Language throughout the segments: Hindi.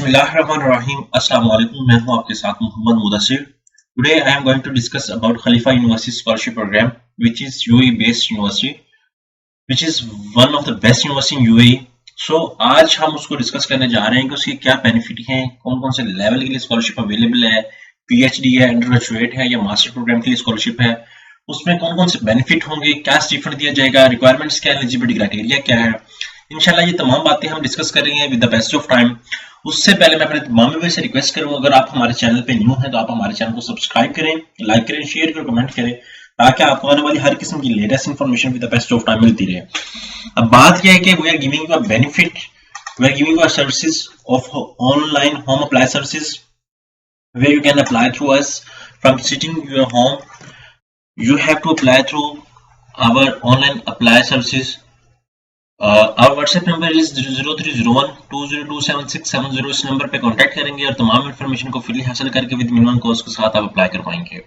बिस्मिल्लाहिर्रहमानिर्रहीम। अस्सलाम वालेकुम। मैं हूं आपके साथ Mohammed Mudassir. Today I am going to discuss about Khalifa University scholarship programme which is UAE based university, which is one of the best university in UAE. So आज हम उसको डिस्कस करने जा रहे हैं कि उसके क्या बेनिफिट हैं, कौन कौन से लेवल के लिए स्कॉलरशिप अवेलेबल है, पीएचडी है, अंडर ग्रेजुएट है या मास्टर प्रोग्राम के लिए स्कॉलरशिप है, उसमें कौन कौन से बेनिफिट होंगे, क्या स्टीफंड दिया जाएगा, रिक्वायरमेंट्स क्या है, एलिजिबिलिटी क्राइटेरिया क्या है। इंशाल्लाह ये तमाम बातें हम डिस्कस कर रहे हैं with the best of time. उससे पहले मैं अपने तमाम व्यूअर्स से रिक्वेस्ट करूंगा, अगर आप हमारे चैनल पे न्यू हैं तो आप हमारे चैनल को सब्सक्राइब करें, लाइक करें, शेयर करें, कमेंट करें, ताकि आपको आने वाली हर किस्म की latest information with the best of time मिलती रहे। अब बात यह है कि we are giving you a benefit, we are giving you a services of online home apply services where you can apply through us from sitting your home. You have to apply through our online apply services. Our WhatsApp number is 0301202767 इस नंबर पे कांटेक्ट करेंगे और तमाम इन्फॉर्मेशन को फ्री हासिल करके विद मिनिमम कॉस्ट के साथ आप अप्लाई कर पाएंगे।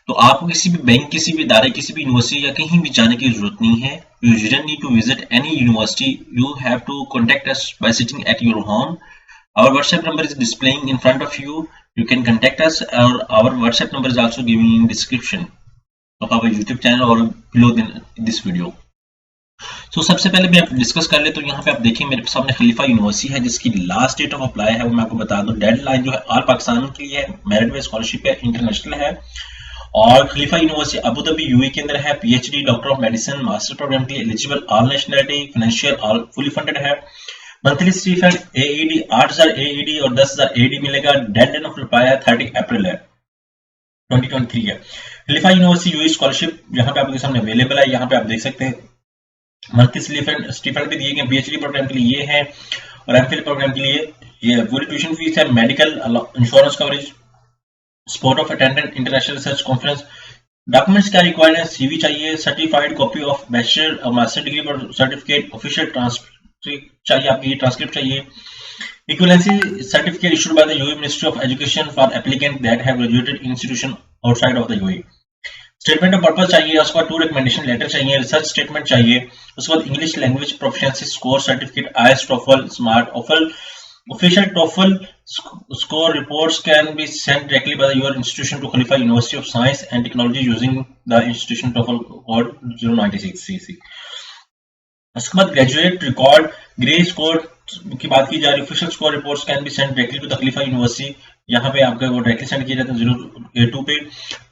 तो आपको किसी भी बैंक, किसी भी इदारे, किसी भी यूनिवर्सिटी या कहीं भी जाने की जरूरत नहीं है। You didn't need to visit any university. You have to contact us by sitting at your home. Our WhatsApp number is displaying in front of you. You can contact us. Our WhatsApp number is also given in description of our YouTube channel or below this video. So सबसे पहले भी आप डिस्कस कर ले तो यहाँ पे आप देखिए मेरे सामने खलीफा यूनिवर्सिटी है जिसकी लास्ट डेट ऑफ अप्लाई है वो मैं आपको बता दूं। डेडलाइन जो है ऑल पाकिस्तान के लिए है, मेरिट बेस्ड स्कॉलरशिप है, इंटरनेशनल है। और Khalifa University Abu Dhabi UAE के अंदर है। PhD, doctor of medicine, master program के लिए eligible, all nationality, financial all fully funded है। मंथली स्टीफन एईडी 8000 एईडी और 10000 एईडी मिलेगा। डेडलाइन ऑफ अप्लाई है 30 अप्रैल है 2023 है। खलीफा यूनिवर्सिटी यूएई स्कॉलरशिप यहाँ पे आपके सामने अवेलेबल है। यहाँ पे आप देख सकते हैं मंथली स्टीफन भी दिए गए। पीएचडी प्रोग्राम के लिए ये है और एमफिल प्रोग्राम के लिए ये पूरी ट्यूशन फीस है, medical, insurance coverage, spot of attendant, international research conference. Documents क्या रिक्वायर्ड है, सीवी चाहिए, सर्टिफाइड कॉपी ऑफ बैचलर और मास्टर डिग्री पर सर्टिफिकेट, ऑफिशियल ट्रांसक्रिप्ट चाहिए, आपकी ट्रांसक्रिप्ट चाहिए, equivalency certificate issued by the UAE ministry of education for applicant that have graduated institution outside of the UAE. Statement of purpose चाहिए, उसके बाद 2 रिकमेंडेशन लेटर चाहिए, रिसर्च स्टेटमेंट चाहिए, उसके बाद English language proficiency score certificate, IELTS, TOEFL, smart, official TOEFL score reports can be sent directly by your institution to Khalifa University of Science and Technology using the institution TOEFL code 096cc। उसके बाद ग्रेजुएट रिकॉर्ड, ग्रे स्कोर की बात की जा रही है। Official score reports can be send directly to the Khalifa University, यहाँ पे आपका वो डायरेक्टली सेंड किए जाते हैं 082 पे।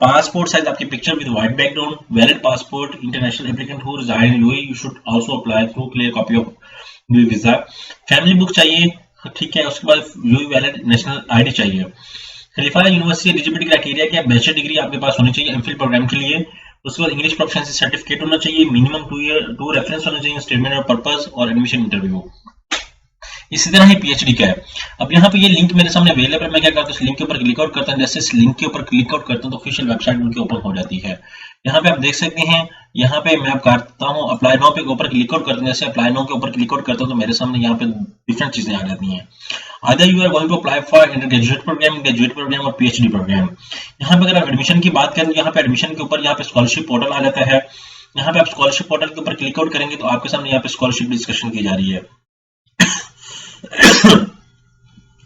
पासपोर्ट साइज आपकी picture with white background, valid passport, international applicant who reside in UAE you should also apply through clear copy of visa. Family book चाहिए, ठीक है। उसके बाद यूएई वैलिड नेशनल आईडी चाहिए। खलीफा यूनिवर्सिटी एलिजिबिलिटी क्राइटेरिया क्या, बैचलर डिग्री आपके पास होनी चाहिए एमफिल प्रोग्राम के लिए। उसके बाद इंग्लिश प्रोफिशिएंसी सर्टिफिकेट होना चाहिए, मिनिमम 2 रेफरेंस होना चाहिए, स्टेटमेंट ऑफ पर्पस और एडमिशन इंटरव्यू। इसी तरह ही पीएचडी का है। अब यहाँ पे ये लिंक मेरे सामने अवेलेबल है, मैं क्या करता हूँ इस लिंक के ऊपर क्लिक आउट करता हूँ। जैसे इस लिंक के ऊपर क्लिक आउट करता हूँ तो ऑफिशियल वेबसाइट उनकी ओपन हो जाती है। यहाँ पे आप देख सकते हैं, यहाँ पे मैं करता हूँ अप्लाई नाउ पे ऊपर क्लिक आउट करते हैं। जैसे अप्लाई नाउ के ऊपर क्लिक आउट करता हूँ तो मेरे सामने यहाँ पे डिफरेंट चीजें आ जाती हैं। Either you are going to apply for undergraduate program, graduate program और पीएचडी प्रोग्राम। यहाँ पे अगर आप एडमिशन की बात करें तो यहाँ पे एडमिशन के ऊपर यहाँ पे स्कॉलरशिप पोर्टल आ जाता है। यहाँ पे आप स्कॉलरशिप पोर्टल के ऊपर क्लिक आउट करेंगे तो आपके सामने यहाँ पे स्कॉलरशिप डिस्कशन की जा रही है।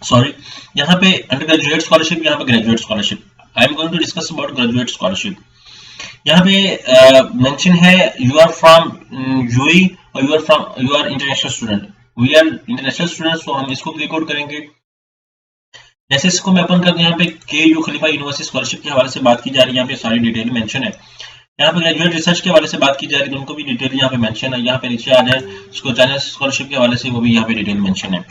सॉरी, यहाँ पे अंडर ग्रेजुएट स्कॉलरशिप, यहाँ पे graduate scholarship. I am going to discuss about graduate scholarship. यहाँ पे मेंशन है यू आर फ्रॉम यूएई और you are international student. We are international students, तो हम इसको क्लिक आउट करेंगे। जैसे इसको मैं ओपन करते हैं, यहाँ पे केयू खलीफा यूनिवर्सिटी स्कॉलरशिप के हवाले से बात की जा रही है। यहाँ पे सारी डिटेल मेंशन है। यहाँ पे ग्रेजुएट रिसर्च के हवाले से बात की जा रही है, उनको भी डिटेल यहाँ पे मेंशन है। यहाँ पे नीचे आ जाए उसको चाइना स्कॉलरशिप के हवाले से, वो भी यहाँ पे डिटेल मेंशन है।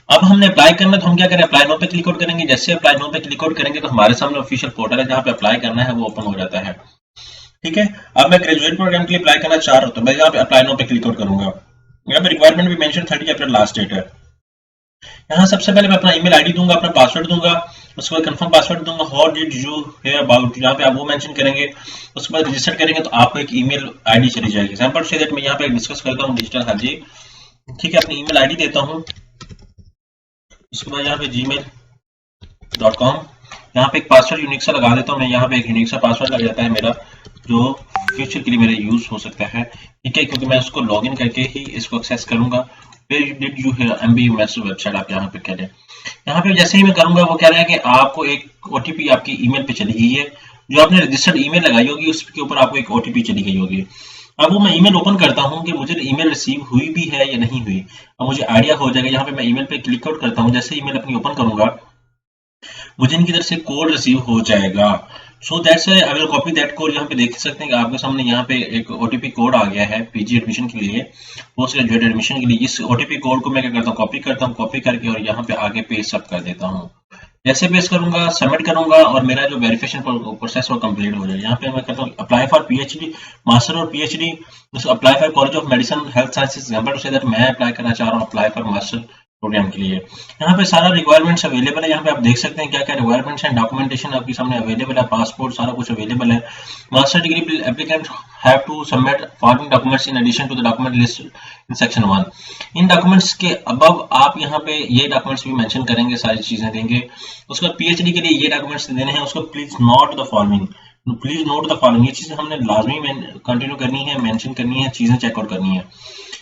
अब हमने अप्लाई करना है तो हम क्या करें, अप्लाई नाउ पे क्लिक आउट करेंगे। जैसे अप्लाई नाउ पे क्लिक आउट करेंगे तो हमारे सामने ऑफिशियल पोर्टल है जहाँ पे अप्लाई करना है वो ओपन हो जाता है, ठीक है। अब मैं ग्रेजुएट प्रोग्राम के लिए अप्लाई करना चाह रहा हूँ तो मैं यहाँ पे अप्लाई नाउ पे क्लिक आउट करूंगा। यहाँ पे रिक्वायरमेंट भी मेंशन 30 अप्रैल लास्ट डेट है। यहाँ सबसे पहले मैं अपना ईमेल आईडी दूंगा, अपना पासवर्ड दूंगा, उसके बाद कंफर्म पासवर्ड दूंगा। How did you here about, यहाँ पे आप वो मेंशन करेंगे। उसके बाद रजिस्टर करेंगे तो आपको एक ईमेल आईडी चली जाएगी। सैंपल से दैट मैं यहाँ पे डिस्कस करता हूँ डिजिटल हाजी, ठीक है। अपनी ईमेल आईडी देता हूँ, उसके बाद यहाँ पे gmail.com, यहाँ पे एक पासवर्ड यूनिक सा लगा देता हूँ मैं। यहाँ पे एक यूनिक सा पासवर्ड लग जाता है मेरा जो फ्यूचर के लिए मेरा यूज हो सकता है, ठीक है, क्योंकि मैं उसको लॉगिन करके ही इसको एक्सेस करूंगा। Where did you MB investor website आप यहाँ पे करें। यहाँ पे जैसे ही मैं करूंगा वो कह रहा है कि आपको एक ओटीपी आपकी ईमेल पे चली गई है, जो आपने रजिस्टर्ड ईमेल लगाई होगी उसके ऊपर आपको एक ओटीपी चली गई होगी। अब वो मैं ईमेल ओपन करता हूँ कि मुझे ईमेल रिसीव हुई भी है या नहीं हुई। अब मुझे आइडिया हो जाएगा, यहाँ पे मैं ईमेल पे क्लिक आउट करता हूँ, जैसे ईमेल अपनी ओपन करूंगा मुझे इनकी तरफ से कोड रिसीव हो जाएगा। So that's I will copy that code. यहाँ पे देख सकते हैं कि आपके सामने यहाँ पे एक ओटीपी कोड आ गया है पीजी एडमिशन के लिए, पोस्ट ग्रेजुएट एडमिशन के लिए। इस ओटीपी कोड को मैं क्या करता हूँ, कॉपी करता हूँ, कॉपी करके और यहाँ पे आगे पेस्ट अप कर देता हूँ। जैसे पेस्ट करूंगा, सबमिट करूंगा और मेरा जो वेरिफिकेशन प्रोसेस वो कंप्लीट हो जाएगा। यहाँ पे मैं करता हूँ अप्लाई फॉर पीएचडी, मास्टर और PhD, apply for college of medicine health sciences. Example to say that मैं अप्लाई करना चाह रहा हूँ अप्लाई फॉर मास्टर प्रोग्राम के लिए। यहाँ पे सारा रिक्वायरमेंट्स अवेलेबल है, यहाँ पे आप देख सकते हैं क्या क्या रिक्वायरमेंट्स हैं, डॉक्यूमेंटेशन आपके सामने अवेलेबल है, पासपोर्ट सारा कुछ अवेलेबल है। Master degree applicant have to submit following documents in addition to the document list in section 1। इन डॉक्यूमेंट्स के अबव आप यहाँ पे ये डॉक्यूमेंट्स भी मेंशन करेंगे, सारी चीजें देंगे। उसके बाद पीएचडी के लिए ये डॉक्यूमेंट्स देने हैं, उसको please note the following, please note the following, ये चीजें हमने लाजमी कंटिन्यू करनी है, मेंशन करनी है, चीजें चेकआउट करनी है।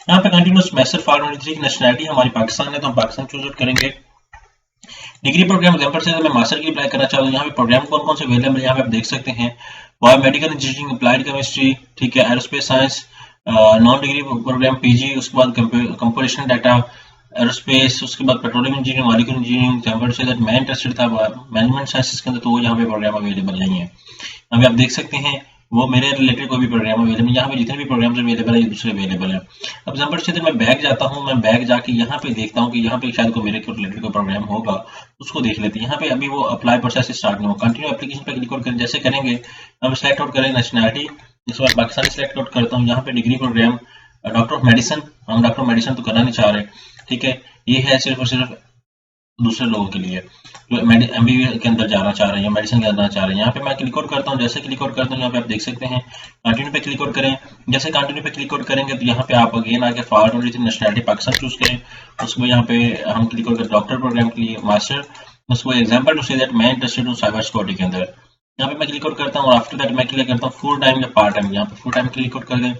यहाँ पे कंटिन्यूस मैस्टर फॉर 23 की नेशनलिटी हमारी पाकिस्तान है तो हम पाकिस्तान चूज आउट करेंगे। डिग्री प्रोग्राम एग्जांपल से मैं मास्टर की अप्लाई करना चाहता हूँ, यहाँ पे प्रोग्राम कौन कौन से अवेलेबल है यहाँ पे आप देख सकते हैं। बायोमेडिकल इंजीनियरिंग, अप्लाइड केमिस्ट्री, ठीक है, aerospace science, non degree program PG, उसके बाद कंप्यूटेशनल डाटा एरोस्पेस, उसके बाद petroleum engineering, molecular engineering. Example say that मैं इंटरेस्टेड था मैनेजमेंट साइंसेस के अंदर, तो वो यहाँ पे प्रोग्राम अवेलेबल नहीं है। अभी आप देख सकते हैं वो मेरे रिलेटेड कोई भी प्रोग्राम अवेलेबल नहीं, यहाँ पे जितने भी प्रोग्राम्स अवेलेबल है ये दूसरे अवेलेबल है। अब एग्जांपल से मैं बैक जाता हूँ, मैं बैक जाके यहाँ पे देखता हूँ कि यहाँ पे शायद को मेरे को रिलेटेड कोई प्रोग्राम होगा, उसको देख लेते हैं। यहाँ पे अभी वो अप्लाई प्रोसेस स्टार्ट नहीं हुआ, कंटिन्यू एप्लीकेशन पे क्लिक आउट करें, जैसे करेंगे हम सिलेक्ट आउट करें नेशनलिटी, इसके बाद पाकिस्तानी सिलेक्ट आउट करता हूँ। यहाँ पे degree program doctor of medicine, हम डॉक्टर ऑफ मेडिसिन तो करना नहीं चाह रहे, ठीक है, ये है सिर्फ और सिर्फ दूसरे लोगों के लिए जो एमबीबीएस के अंदर जाना चाह रहे हैं, मेडिसिन के अंदर जाना चाह रहे हैं। यहाँ पे मैं क्लिक आउट करता हूँ, जैसे क्लिक आउट करता हूँ यहाँ पे आप देख सकते हैं कंटिन्यू पे क्लिक आउट करें। जैसे कंटिन्यू पे क्लिक आउट करेंगे तो यहाँ पे आप अगेन आके फॉर नेशनलिटी पाकिस्तान चूज करें, उसको यहाँ पे हम क्लिक आउट करें डॉक्टर प्रोग्राम के लिए मास्टर, उसको एग्जाम्पल टू से दैट मैं इंटरेस्टेड हूँ साइबर सिक्योरिटी के अंदर। यहाँ पे मैं क्लिक आउट करता हूँ और आफ्टर दैट मैं क्लिक करता हूँ फुल टाइम या पार्ट टाइम, यहाँ पे फुल टाइम क्लिक आउट कर दें।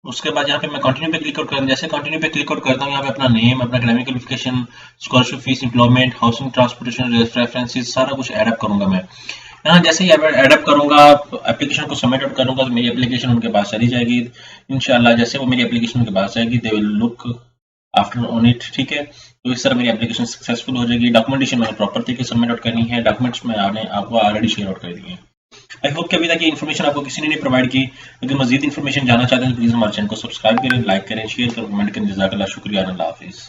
उसके बाद यहाँ पे मैं कंटिन्यू पे क्लिक आउट करता हूँ, जैसे कंटिन्यू पे क्लिक आउट करता हूँ यहाँ पे अपना नेम, अपना academic qualification, scholarship fees, employment, housing, transportation, references सारा कुछ ऐड अप करूंगा मैं। यहाँ जैसे ही ऐड अप करूंगा, एप्लीकेशन को सबमिट आउट करूंगा तो मेरी एप्लीकेशन उनके पास चली जाएगी इंशाल्लाह। जैसे वो मेरी एप्लीकेशन उनके पास जाएगी they will look after on it, ठीक है। तो इस तरह मेरी एप्लीकेशन सक्सेसफुल हो जाएगी। डॉक्यूमेंटेशन मैंने प्रॉपर तरीके से सबमिट आउट करनी है, डॉक्यूमेंट्स में आपको ऑलरेडी शेयर आउट कर दिए हैं। आई होप कि अभी तक ये इन्फॉर्मेशन आपको किसी ने नहीं प्रोवाइड की। अगर मजीद इन्फॉर्मेशन जानना चाहते हैं तो प्लीज हमारे चैनल को सब्सक्राइब करें, लाइक करें, शेयर करें, कमेंट करें। जज़ाकल्लाह, शुक्रिया, अल्लाह हाफिज़।